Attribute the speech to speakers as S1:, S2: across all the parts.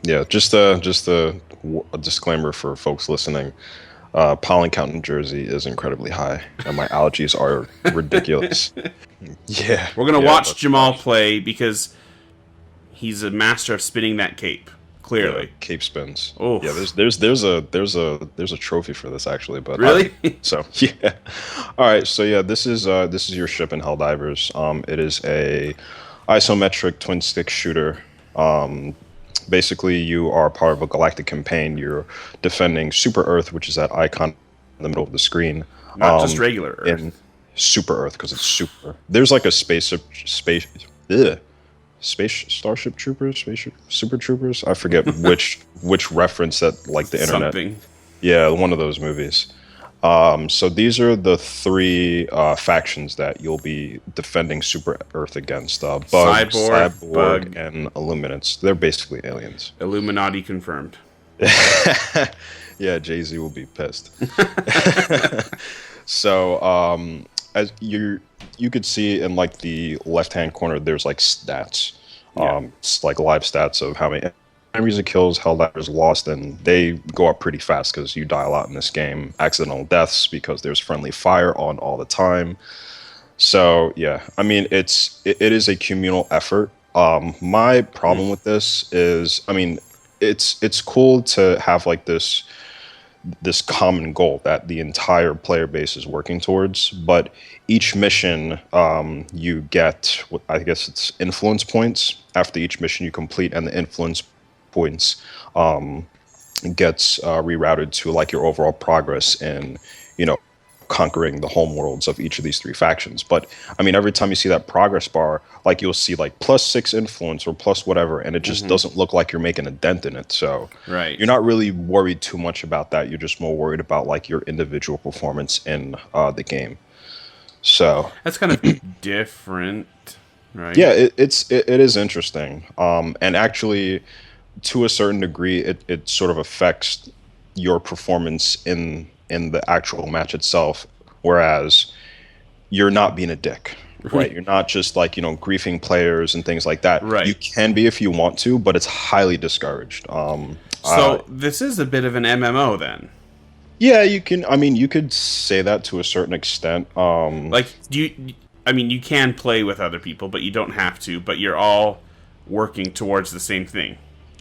S1: Yeah, a disclaimer for folks listening. Pollen count in Jersey is incredibly high, and my allergies are ridiculous. Yeah,
S2: We're gonna
S1: yeah,
S2: watch Jamaal play because he's a master of spinning that cape.
S1: yeah,
S2: Clearly.
S1: Cape spins. Yeah,
S2: Oof.
S1: there's a trophy for this actually, but
S2: Really?
S1: so yeah. All right, so yeah, this is your ship in Helldivers. It is a isometric twin stick shooter. Um, Basically, you are part of a galactic campaign. You're defending Super Earth, which is that icon in the middle of the screen.
S2: Not just
S1: Um,
S2: regular
S1: in
S2: Earth.
S1: Super Earth because it's super. There's like a ugh, space Starship Troopers, spaceship Super Troopers. I forget which reference that like the internet.
S2: Something.
S1: Yeah, one of those movies. So these are the three factions that you'll be defending Super Earth against: Bug,
S2: Cyborg,
S1: Cyborg,
S2: Bug,
S1: and Illuminants. They're basically aliens.
S2: Illuminati confirmed.
S1: Yeah, Jay-Z will be pissed. So, as you could see in like the left-hand corner, there's like stats.
S2: Yeah.
S1: It's like live stats of how many enemies it kills, Helldivers lost, and they go up pretty fast because you die a lot in this game. Accidental deaths because there's friendly fire on all the time. So yeah, I mean it is a communal effort. My problem with this is, I mean, it's cool to have like this common goal that the entire player base is working towards, but each mission you get I guess it's influence points after each mission you complete, and the influence points gets rerouted to like your overall progress in, you know, conquering the home worlds of each of these three factions. But I mean, every time you see that progress bar, like you'll see like +6 influence or plus whatever, and it just doesn't look like you're making a dent in it. So
S2: Right.
S1: you're not really worried too much about that. You're just more worried about like your individual performance in the game. So
S2: That's kind of different, right?
S1: yeah, it is interesting. And actually, to a certain degree, it sort of affects your performance in the actual match itself. Whereas you're not being a dick, right? You're not just like, you know, griefing players and things like that.
S2: Right.
S1: You can be if you want to, but it's highly discouraged.
S2: So this is a bit of an MMO then.
S1: Yeah, you can. I mean, you could say that to a certain extent.
S2: Like, do you? I mean, you can play with other people, but you don't have to. But you're all working towards the same thing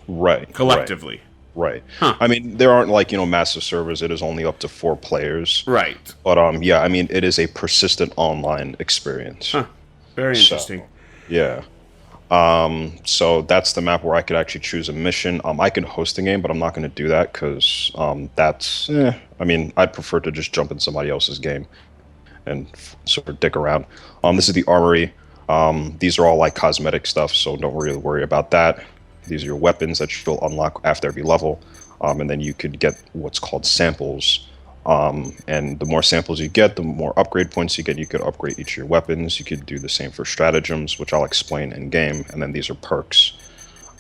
S1: Right.
S2: collectively.
S1: Right.
S2: Huh.
S1: I mean, there aren't like, you know, massive servers. It is only up to 4 players.
S2: Right.
S1: But yeah, I mean, it is a persistent online experience.
S2: Huh. Very
S1: So,
S2: interesting.
S1: yeah. So that's the map where I could actually choose a mission. I could host a game, but I'm not going to do that because that's. I mean, I'd prefer to just jump in somebody else's game and sort of dick around. This is the armory. These are all like cosmetic stuff, so don't really worry about that. These are your weapons that you'll unlock after every level, and then you could get what's called samples. And the more samples you get, the more upgrade points you get. You could upgrade each of your weapons. You could do the same for stratagems, which I'll explain in game. And then these are perks.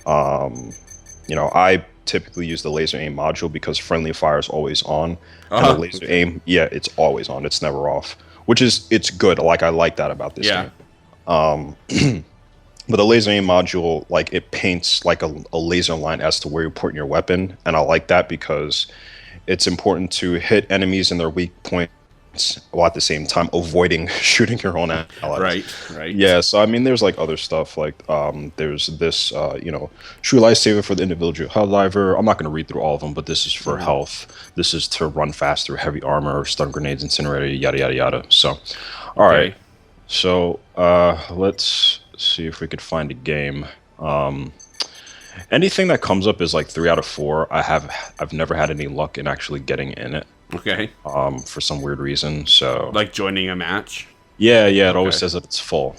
S1: You know, I typically use the laser aim module because friendly fire is always on, and the laser aim, yeah, it's always on. It's never off, which is it's good. Like I like that about this
S2: Yeah.
S1: game. But the laser aim module, like it paints like a laser line as to where you're putting your weapon, and I like that because it's important to hit enemies in their weak points while at the same time avoiding shooting your own allies.
S2: Right. Right.
S1: Yeah, so I mean, there's like other stuff like there's this you know, true lifesaver for the individual Helldiver. I'm not going to read through all of them, but this is for health. This is to run fast through heavy armor, stun grenades, incinerator, yada yada yada. So, all right.
S2: Okay.
S1: So let's see if we could find a game. Anything that comes up is like 3 out of 4. I've never had any luck in actually getting in it.
S2: Okay.
S1: For some weird reason. So
S2: Like joining a match.
S1: yeah, it always
S2: Okay.
S1: says that it's full.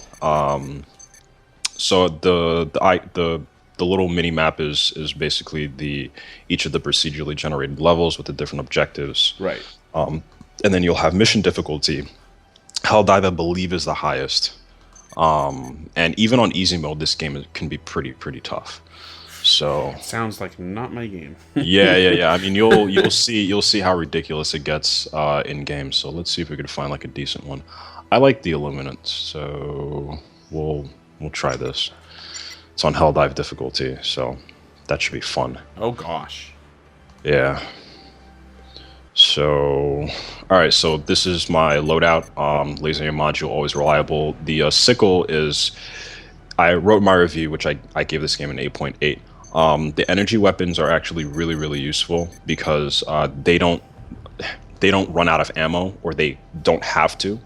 S1: So the little mini map is basically the each of the procedurally generated levels with the different objectives.
S2: Right.
S1: And then you'll have mission difficulty. Helldive, I believe, is the highest. And even on easy mode, this game can be pretty tough. So
S2: Sounds like not my game.
S1: yeah. I mean, you'll see how ridiculous it gets in game. So let's see if we could find like a decent one. I like the Illuminants, so we'll try this. It's on Helldive difficulty, so That should be fun.
S2: Oh gosh.
S1: Yeah. So, all right. So this is my loadout. Laser aim module, always reliable. The sickle is. I wrote my review, which I gave this game an 8.8. The energy weapons are actually really useful because they don't run out of ammo, or they don't have to.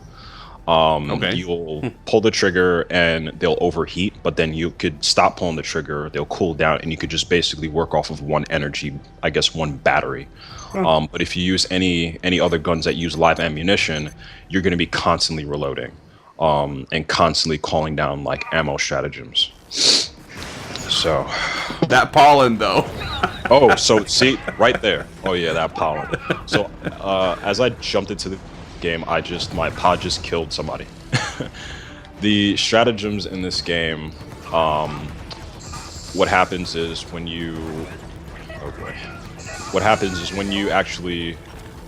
S2: Okay.
S1: You'll pull the trigger and they'll overheat, but then you could stop pulling the trigger, they'll cool down, and you could just basically work off of one energy, I guess one battery. But if you use any other guns that use live ammunition, you're going to be constantly reloading, and constantly calling down like ammo stratagems. So
S2: That pollen, though.
S1: oh, so see right there. Oh yeah, that pollen. So as I jumped into the game, my pod just killed somebody. The stratagems in this game, what happens is when you, oh boy, what happens is when you actually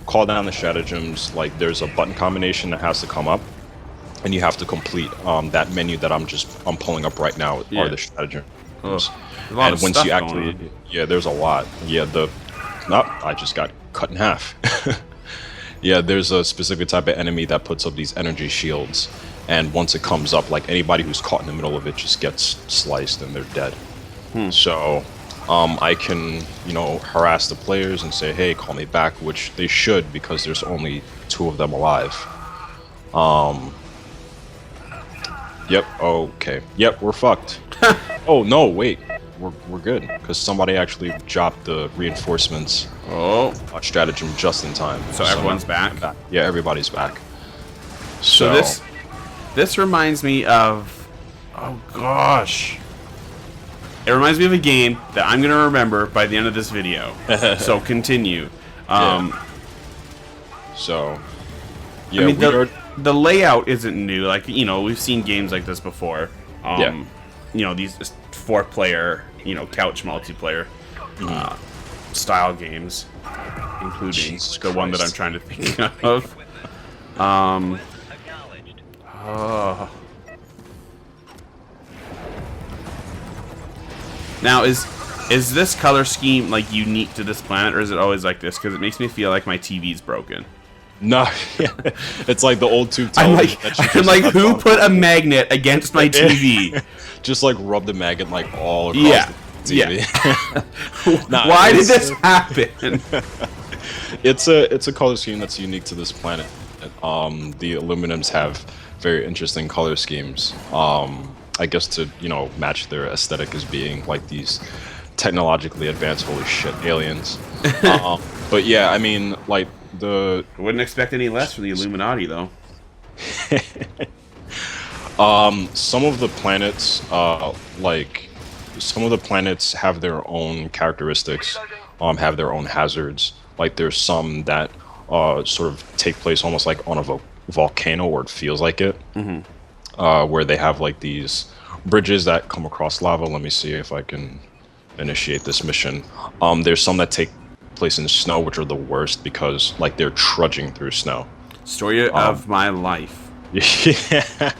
S1: call down the stratagems, like there's a button combination that has to come up, and you have to complete that menu that I'm pulling up right now are the stratagems.
S2: A lot
S1: And
S2: of
S1: once
S2: stuff
S1: you
S2: going
S1: actually,
S2: on.
S1: yeah, there's a lot. Yeah, I just got cut in half. Yeah, there's a specific type of enemy that puts up these energy shields, and once it comes up, like anybody who's caught in the middle of it just gets sliced and they're dead. So, I can, harass the players and say, hey, call me back, which they should because there's only 2 of them alive. Yep. Okay. Yep. We're fucked. Oh no! Wait. We're good because somebody actually dropped the reinforcements stratagem just in time.
S2: So everyone's back?
S1: Yeah, everybody's back.
S2: So this reminds me of, oh gosh, it reminds me of a game that I'm gonna remember by the end of this video. So continue.
S1: So yeah,
S2: I mean, the layout isn't new. Like, we've seen games like this before. These 4-player, couch multiplayer style games, including
S1: Jesus
S2: the one that I'm
S1: Christ.
S2: trying to think of. Now, is this color scheme like unique to this planet, or is it always like this? Because it makes me feel like my TV's broken.
S1: No, it's like the old tube
S2: I'm
S1: television.
S2: like, who put a magnet against my TV?
S1: Just like rub the magnet like all across the TV. Nah,
S2: Why did this happen?
S1: It's a color scheme that's unique to this planet. The aluminums have very interesting color schemes. I guess to match their aesthetic as being like these technologically advanced holy shit aliens. But yeah, I mean like
S2: Wouldn't expect any less from the Illuminati, though.
S1: some of the planets have their own characteristics, have their own hazards. Like there's some that sort of take place almost like on a volcano, or it feels like it, where they have like these bridges that come across lava. Let me see if I can initiate this mission. There's some that take place in snow, which are the worst because like they're trudging through snow.
S2: Story of my life.
S1: Yeah.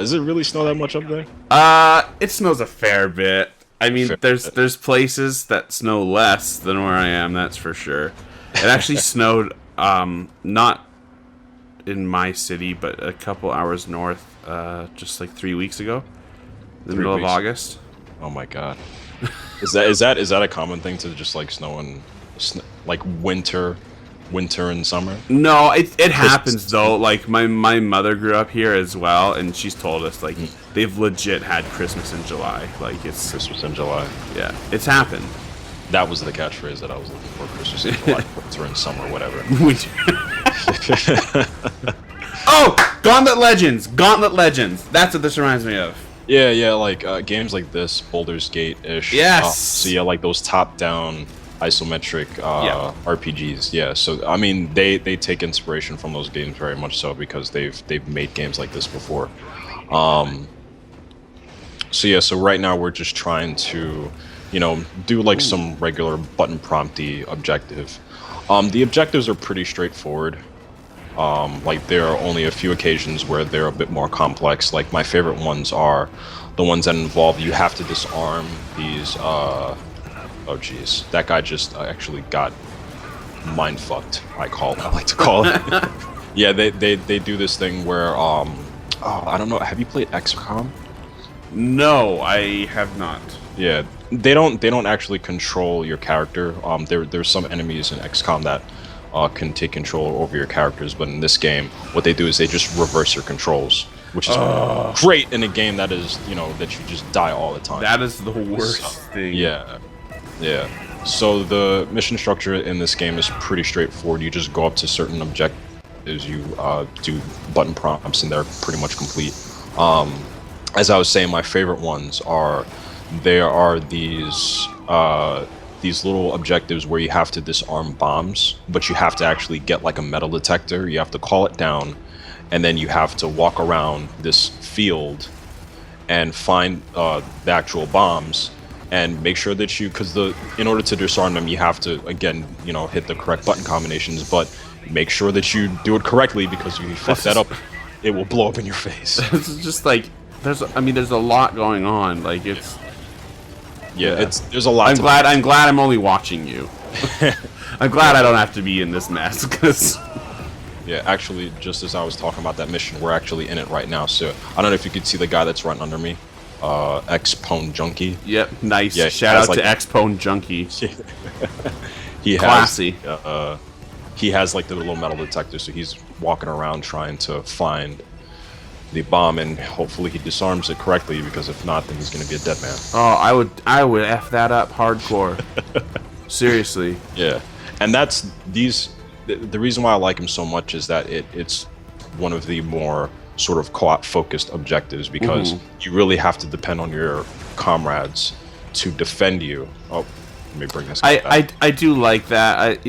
S1: Is it really snow that much up there?
S2: It snows a fair bit. I mean, there's places that snow less than where I am, that's for sure. It actually snowed, not in my city, but a couple hours north, just like 3 weeks ago, in the middle of August.
S1: Oh my god. Is that a common thing to just like snow and like winter and summer?
S2: No, it happens though. Like my mother grew up here as well, and she's told us like they've legit had Christmas in July. Like it's
S1: Christmas in July.
S2: Yeah, it's happened.
S1: That was the catchphrase that I was looking for. Christmas in July, winter and summer, whatever.
S2: Oh, Gauntlet Legends. That's what this reminds me of.
S1: Yeah, like games like this, Baldur's Gate-ish.
S2: Yes.
S1: So yeah, like those top-down isometric RPGs. Yeah. So I mean, they take inspiration from those games very much so because they've made games like this before. So right now we're just trying to, do like some regular button prompty objective. The objectives are pretty straightforward. Like there are only a few occasions where they're a bit more complex. Like my favorite ones are the ones that involve you have to disarm these. Oh jeez, that guy just actually got mind fucked. I like to call it. Yeah, they do this thing where oh, I don't know. Have you played XCOM?
S2: No, I have not.
S1: Yeah, they don't actually control your character. There's some enemies in XCOM that can take control over your characters, but in this game, what they do is they just reverse your controls, which is great in a game that is, that you just die all the time.
S2: That is the worst thing.
S1: Yeah, yeah. So the mission structure in this game is pretty straightforward. You just go up to certain objectives, you do button prompts, and they're pretty much complete. As I was saying, my favorite ones are there are these little objectives where you have to disarm bombs, but you have to actually get like a metal detector. You have to call it down, and then you have to walk around this field and find the actual bombs and make sure that because in order to disarm them, you have to again, hit the correct button combinations, but make sure that you do it correctly, because if you fuck that up, it will blow up in your face.
S2: It's just like there's a lot going on. Like it's.
S1: Yeah, there's a lot.
S2: I'm glad I'm only watching you. I'm glad I don't have to be in this mess, because.
S1: Yeah, actually, just as I was talking about that mission, we're actually in it right now. So I don't know if you could see the guy that's right under me, X-Pone Junkie.
S2: Yep, nice.
S1: Yeah,
S2: shout out to X-Pone Junkie. Classy.
S1: He has like the little metal detector, so he's walking around trying to find the bomb, and hopefully he disarms it correctly, because if not, then he's gonna be a dead man.
S2: Oh, I would F that up hardcore. Seriously.
S1: Yeah, and that's the reason why I like him so much is that it's one of the more sort of co-op focused objectives, because you really have to depend on your comrades to defend you. Oh, let me bring this guy back.
S2: I do like that.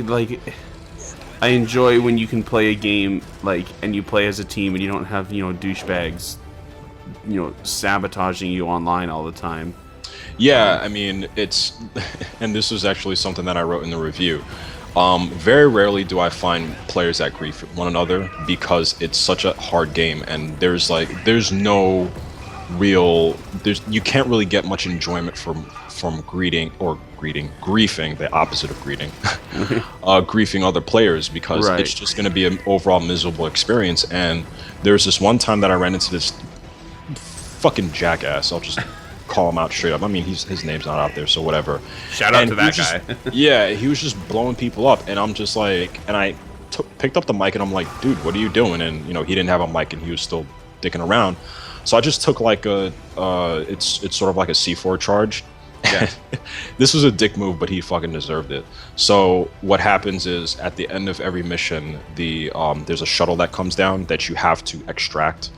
S2: I enjoy when you can play a game and you play as a team and you don't have douchebags sabotaging you online all the time.
S1: Yeah, I mean it's and this was actually something that I wrote in the review. Very rarely do I find players that grief one another, because it's such a hard game, and there's no real you can't really get much enjoyment from griefing, the opposite of greeting, griefing other players, because it's just going to be an overall miserable experience. And there's this one time that I ran into this fucking jackass. I'll just call him out straight up. I mean, his name's not out there, so whatever.
S2: Shout out to that guy.
S1: Yeah, he was just blowing people up, and I'm just like, and I picked up the mic, and I'm like, dude, what are you doing? And he didn't have a mic, and he was still dicking around. So I just took like it's sort of like a C4 charge. Yeah. This was a dick move, but he fucking deserved it. So what happens is, at the end of every mission, there's a shuttle that comes down that you have to extract,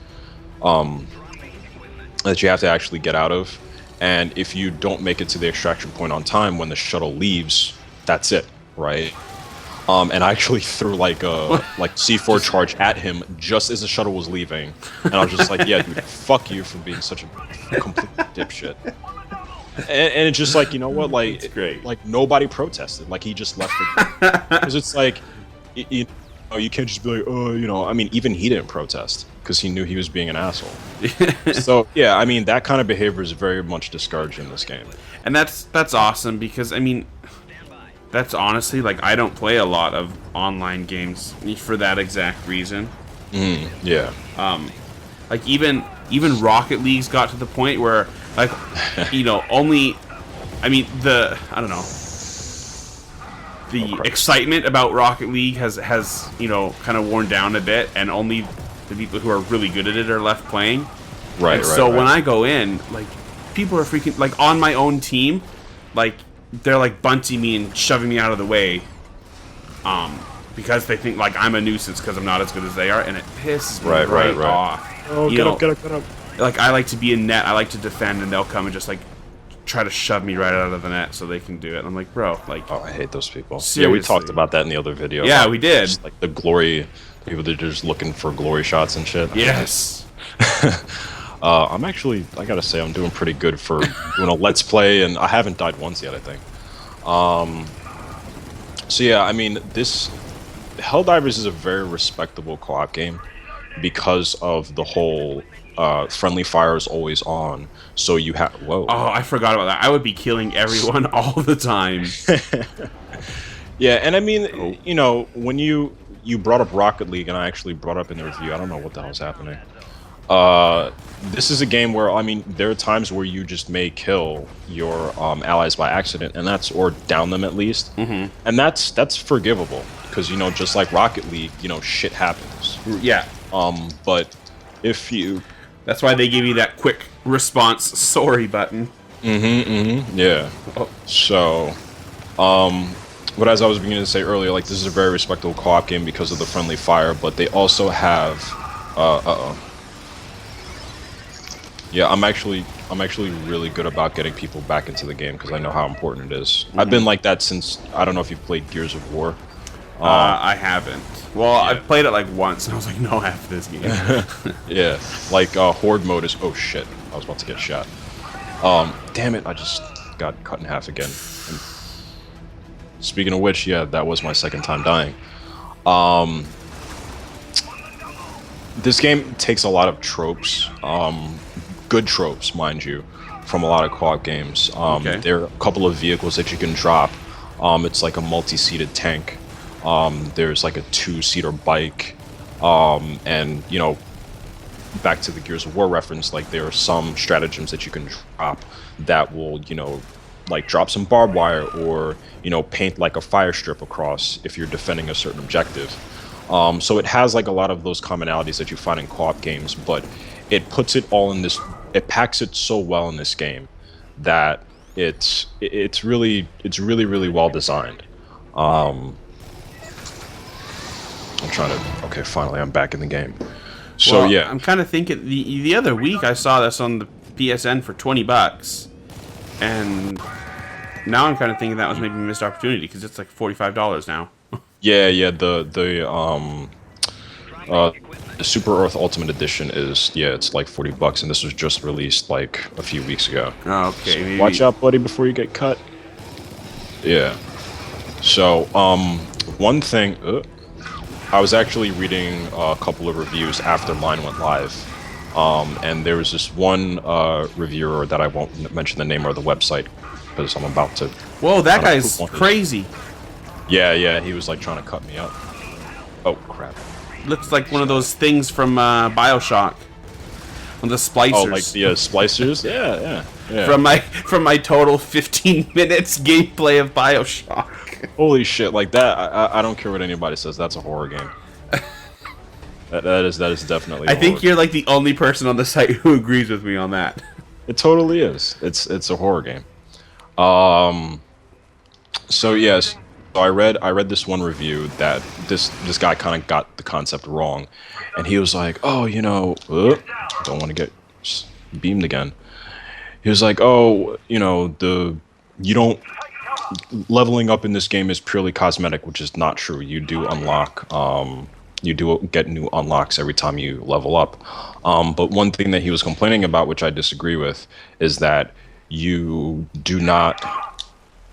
S1: that you have to actually get out of. And if you don't make it to the extraction point on time when the shuttle leaves, that's it, right? And I actually threw like a C4 charge at him just as the shuttle was leaving, and I was just like, yeah, dude, fuck you for being such a complete dipshit. And it's just like, you know what, like,
S2: it's great.
S1: Like nobody protested, like he just left it, because it's like, you can't just be like, I mean, even he didn't protest because he knew he was being an asshole. So yeah, I mean, that kind of behavior is very much discouraged in this game.
S2: And that's awesome, because I mean, that's honestly, like, I don't play a lot of online games for that exact reason.
S1: Yeah.
S2: Like even Rocket League's got to the point where, like, only, I mean, I don't know, the excitement about Rocket League has kind of worn down a bit, and only the people who are really good at it are left playing.
S1: Right.
S2: So when I go in, like, people are freaking, like, on my own team, like, they're like bunting me and shoving me out of the way, because they think like I'm a nuisance because I'm not as good as they are, and it pisses me right off.
S1: Oh, get up.
S2: Like, I like to be in net, I like to defend, and they'll come and just like try to shove me right out of the net so they can do it. And I'm like, bro, like,
S1: oh, I hate those people.
S2: Seriously.
S1: Yeah, we talked about that in the other video.
S2: Yeah, we did.
S1: Just, like, the glory people that are just looking for glory shots and shit.
S2: Yes.
S1: I'm actually, I gotta say, I'm doing pretty good for doing a let's play, and I haven't died once yet, I think. So yeah, I mean, Helldivers is a very respectable co-op game because of the whole friendly fire is always on. So you have whoa.
S2: Oh, I forgot about that. I would be killing everyone all the time.
S1: Yeah, and I mean,
S2: Oh.
S1: you know, when you brought up Rocket League, and I actually brought up in the review, I don't know what the hell's happening. This is a game where, I mean, there are times where you just may kill your allies by accident, and that's, or down them at least, and that's forgivable because, you know, just like Rocket League, you know, shit happens.
S2: Yeah.
S1: But if you,
S2: That's why they give you that quick response sorry button.
S1: yeah.
S2: Oh.
S1: So, but as I was beginning to say earlier, like, this is a very respectable co-op game because of the friendly fire, but they also have, yeah, I'm actually really good about getting people back into the game because I know how important it is. I've been like that since, I don't know if you've played Gears of War.
S2: I haven't. Well, I've played it like once, and I was like, no, F this game.
S1: Yeah, like horde mode is, oh shit, I was about to get shot. Damn it, I just got cut in half again. And speaking of which, yeah, that was my second time dying. This game takes a lot of tropes, good tropes, mind you, from a lot of co-op games.
S2: Okay.
S1: There are a couple of vehicles that you can drop. It's like a multi-seated tank. There's like a two-seater bike, and, you know, back to the Gears of War reference, like, there are some stratagems that you can drop that will, you know, like drop some barbed wire or, you know, paint like a fire strip across if you're defending a certain objective. So it has like a lot of those commonalities that you find in co-op games, but it puts it all in this, it packs it so well in this game that it's really well designed. I'm trying to, okay, finally I'm back in the game. So
S2: Well,
S1: yeah,
S2: I'm kind of thinking the other week I saw this on the PSN for $20, and now I'm kind of thinking that was maybe a missed opportunity because it's like $45 now.
S1: yeah, the Super Earth Ultimate Edition is, yeah, it's like $40, and this was just released like a few weeks ago.
S2: Okay,
S1: So
S2: maybe.
S1: watch out, buddy, before you get cut. Yeah. So, one thing, I was actually reading a couple of reviews after mine went live, and there was this one reviewer that I won't mention the name or the website because I'm about to.
S2: Whoa, that
S1: kinda
S2: guy's
S1: poop on it.
S2: crazy.
S1: Yeah, he was like trying to cut me up. Oh crap!
S2: Looks like one of those things from BioShock. One of the splicers.
S1: Oh, like the splicers? Yeah.
S2: From my total 15 minutes gameplay of BioShock.
S1: Holy shit! Like that, I don't care what anybody says. That's a horror game. that is definitely.
S2: I think you're like the only person on the site who agrees with me on that.
S1: It totally is. It's a horror game. So yes, so I read this one review that this guy kind of got the concept wrong, and he was like, oh, you know, don't want to get beamed again. He was like, oh, you know, leveling up in this game is purely cosmetic, which is not true. You do unlock, you do get new unlocks every time you level up. But one thing that he was complaining about, which I disagree with, is that you do not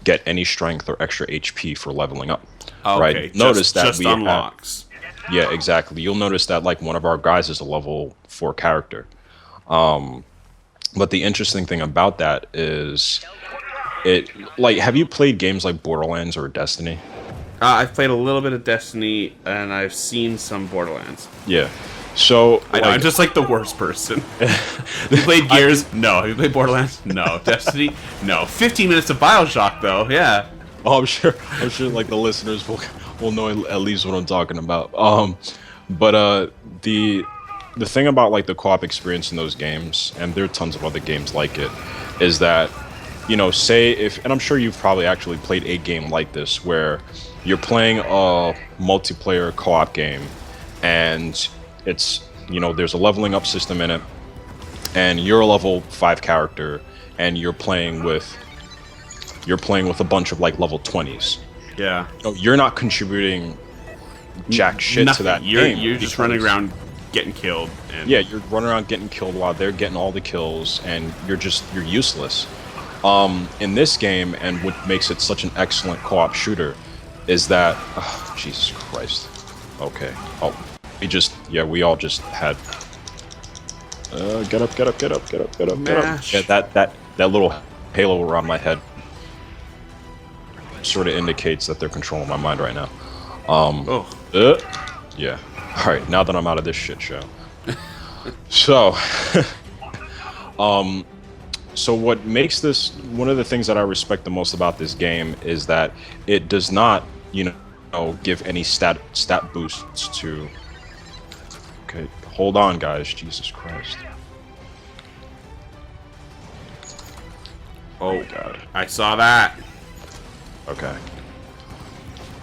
S1: get any strength or extra HP for leveling up.
S2: Okay,
S1: right? Notice that
S2: just
S1: we
S2: unlocks.
S1: Yeah, exactly. You'll notice that like one of our guys is a level 4 character. But the interesting thing about that is have you played games like Borderlands or Destiny?
S2: I've played a little bit of Destiny, and I've seen some Borderlands.
S1: Yeah. So
S2: I know, I'm just like the worst person. Have you played Gears? No. Have you played Borderlands? No. Destiny? No. 15 minutes of BioShock, though. Yeah.
S1: Oh, I'm sure like the listeners will know at least what I'm talking about. But the thing about like the co-op experience in those games, and there are tons of other games like it, is that, you know, say if, and I'm sure you've probably actually played a game like this where you're playing a multiplayer co-op game, and it's, you know, there's a leveling up system in it, and you're a level 5 character, and you're playing with a bunch of like level 20s.
S2: Yeah.
S1: You know, you're not contributing jack shit
S2: Nothing.
S1: to that
S2: You're
S1: game.
S2: just running around getting killed. And
S1: Yeah, you're running around getting killed while they're getting all the kills, and you're useless. In this game, and what makes it such an excellent co-op shooter, is that, oh, Jesus Christ. Okay. Oh, we all just had. Get up, get up, get up, get up, get up, get up.
S2: Mash.
S1: Yeah, that little halo around my head sort of indicates that they're controlling my mind right now. Yeah. All right. Now that I'm out of this shit show. So, so what makes this one of the things that I respect the most about this game is that it does not, give any stat boosts to. Okay, hold on, guys. Jesus Christ.
S2: Oh God, I saw that.
S1: Okay.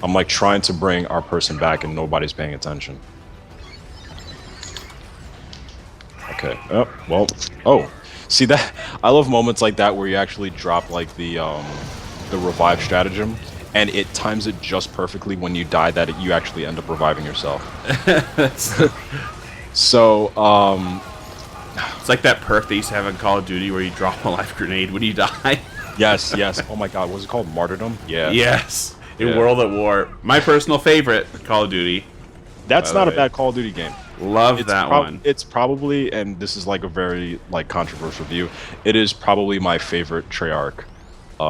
S1: I'm like trying to bring our person back and nobody's paying attention. Okay. Oh, well. Oh. See that? I love moments like that where you actually drop like the revive stratagem and it times it just perfectly when you die that you actually end up reviving yourself. So,
S2: it's like that perk they used to have in Call of Duty where you drop a life grenade when you die.
S1: yes. Oh my God, what was it called? Martyrdom? Yeah.
S2: Yes. In World at War. My personal favorite, Call of Duty.
S1: That's not a bad Call of Duty game.
S2: Love that one.
S1: It's probably, and this is like a very like controversial view, it is probably my favorite Treyarch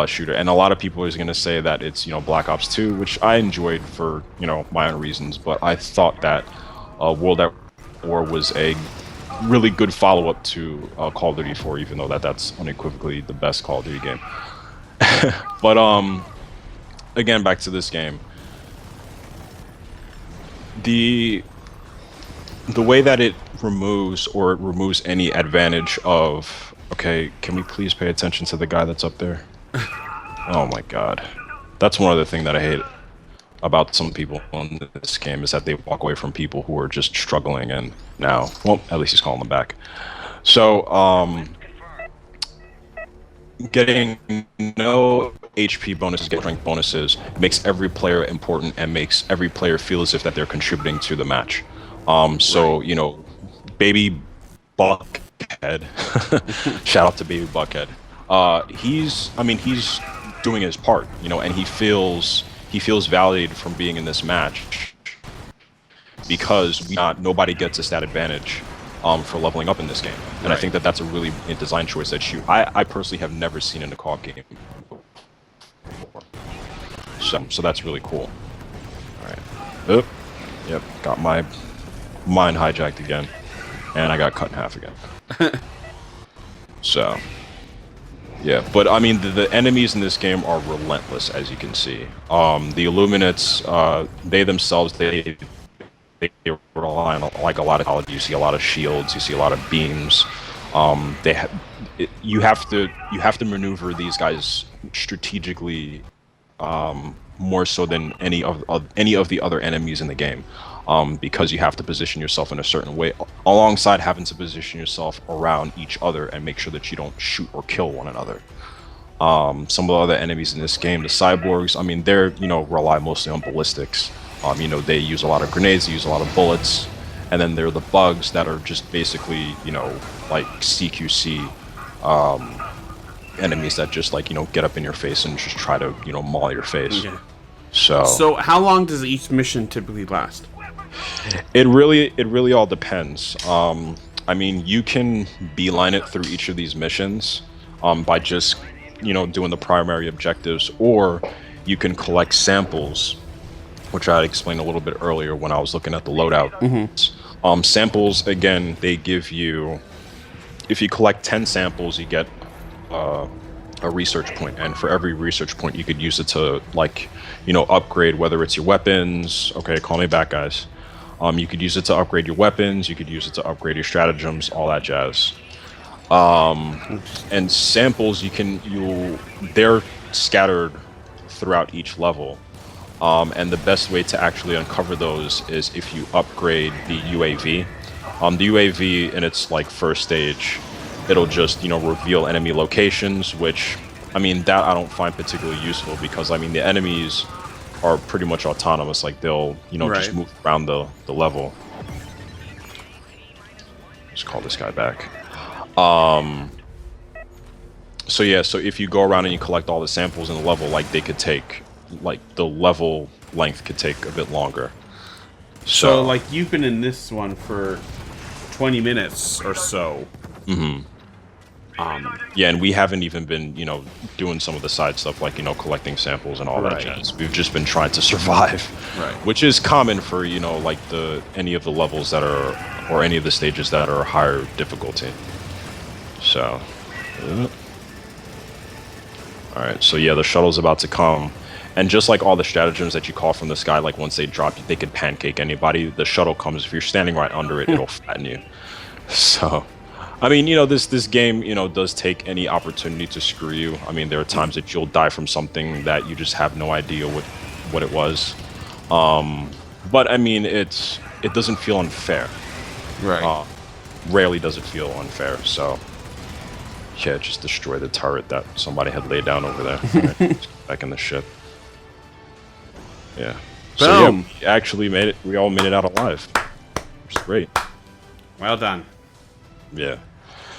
S1: shooter. And a lot of people are going to say that it's, Black Ops 2, which I enjoyed for, my own reasons. But I thought that World at War was a really good follow-up to Call of Duty 4, even though that's unequivocally the best Call of Duty game. But again, back to this game. The way that it removes any advantage of, okay, can we please pay attention to the guy that's up there? Oh my God. That's one other thing that I hate about some people in this game is that they walk away from people who are just struggling and now, well, at least he's calling them back. So, getting no HP bonuses, get rank bonuses makes every player important and makes every player feel as if that they're contributing to the match. So, Baby Buckhead, shout out to Baby Buckhead. He's doing his part, and he feels validated from being in this match because nobody gets a stat advantage for leveling up in this game. And I think that that's a really design choice that I personally have never seen in a co-op game before. So that's really cool. All right. Yep. Got my mind hijacked again, and I got cut in half again. So, yeah. But I mean, the enemies in this game are relentless, as you can see. The Illuminates, they themselves, they rely on like a lot of technology. You see a lot of shields, you see a lot of beams. You have to maneuver these guys strategically, more so than any of the other enemies in the game, because you have to position yourself in a certain way, alongside having to position yourself around each other and make sure that you don't shoot or kill one another. Some of the other enemies in this game, the cyborgs, I mean, they're rely mostly on ballistics. They use a lot of grenades, they use a lot of bullets, and then there are the bugs that are just basically, like CQC enemies that just like, get up in your face and just try to, maul your face. Okay.
S2: So how long does each mission typically last?
S1: It really all depends. I mean, you can beeline it through each of these missions by just, doing the primary objectives, or you can collect samples, which I explained a little bit earlier when I was looking at the loadout. Mm-hmm. Samples, again, they give you, if you collect 10 samples, you get a research point, and for every research point, you could use it to, like, upgrade, whether it's your weapons. Okay, call me back, guys. You could use it to upgrade your weapons, you could use it to upgrade your stratagems, all that jazz. And samples, they're scattered throughout each level. And the best way to actually uncover those is if you upgrade the UAV. The UAV in its like first stage, it'll just reveal enemy locations, which I mean that I don't find particularly useful because I mean the enemies are pretty much autonomous. Like they'll just move around the level. Let's call this guy back. So yeah, so if you go around and you collect all the samples in the level, like they could take, like the level length could take a bit longer.
S2: So, like, you've been in this one for 20 minutes or so.
S1: Mm-hmm. Yeah, and we haven't even been, you know, doing some of the side stuff like, you know, collecting samples and all that jazz. We've just been trying to survive, which is common for, you know, like any of the levels that are, or any of the stages that are higher difficulty. So, all right. So yeah, the shuttle's about to come, and just like all the stratagems that you call from the sky, like once they drop, they could pancake anybody. The shuttle comes. If you're standing right under it, it'll flatten you. So. I mean, you know, this game, you know, does take any opportunity to screw you. I mean, there are times that you'll die from something that you just have no idea what it was. But I mean, it doesn't feel unfair.
S2: Right.
S1: Rarely does it feel unfair. So, yeah, just destroy the turret that somebody had laid down over there. Right, back in the ship. Yeah. So yeah, we actually made it. We all made it out alive, which is great.
S2: Well done.
S1: Yeah.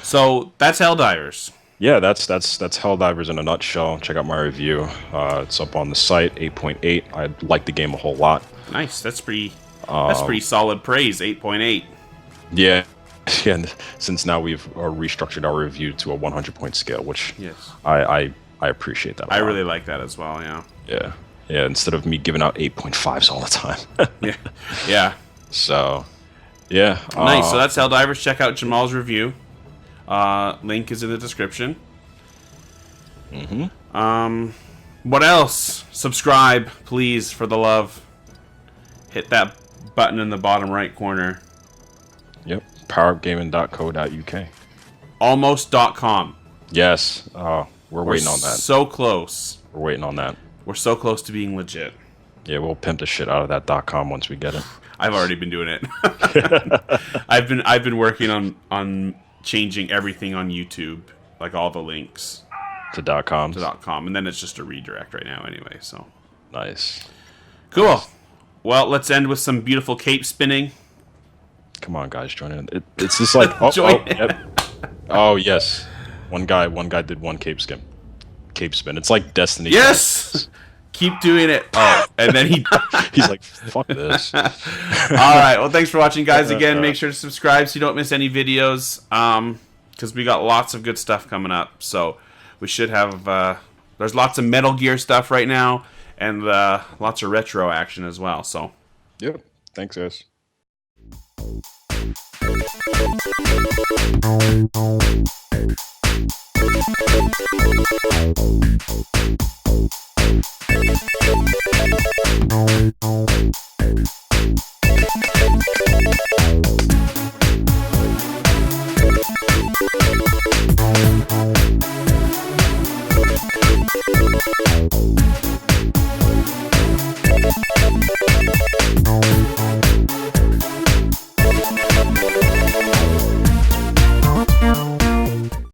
S2: So that's Helldivers.
S1: Yeah, that's Helldivers in a nutshell. Check out my review. It's up on the site, 8.8. I like the game a whole lot.
S2: Nice. That's pretty solid praise, 8.8.
S1: Yeah. Yeah, and since now we've restructured our review to a 100-point scale, which I appreciate that a lot.
S2: I really like that as well, yeah.
S1: Yeah. Yeah, instead of me giving out 8.5s all the time.
S2: Yeah.
S1: So, yeah.
S2: Nice. So that's Helldivers. Check out Jamaal's review. Link is in the description. What else? Subscribe, please, for the love. Hit that button in the bottom right corner.
S1: Yep. powerupgaming.co.uk.
S2: Almost.com.
S1: Yes. We're waiting on that.
S2: So close.
S1: We're waiting on that.
S2: We're so close to being legit.
S1: Yeah, we'll pimp the shit out of that .com once we get it.
S2: I've already been doing it. I've been working on changing everything on YouTube, like all the links
S1: to .com.
S2: And then it's just a redirect right now anyway. So
S1: nice.
S2: Cool. Nice. Well, let's end with some beautiful cape spinning.
S1: Come on, guys, join in. It's just like oh yes, one guy did one cape spin. It's like Destiny.
S2: Yes. Keep doing it. Oh, and then
S1: he's like, fuck this.
S2: All right. Well, thanks for watching, guys. Again, make sure to subscribe so you don't miss any videos. Because we got lots of good stuff coming up. So we should have. There's lots of Metal Gear stuff right now, and lots of retro action as well. So.
S1: Yep. Thanks, guys.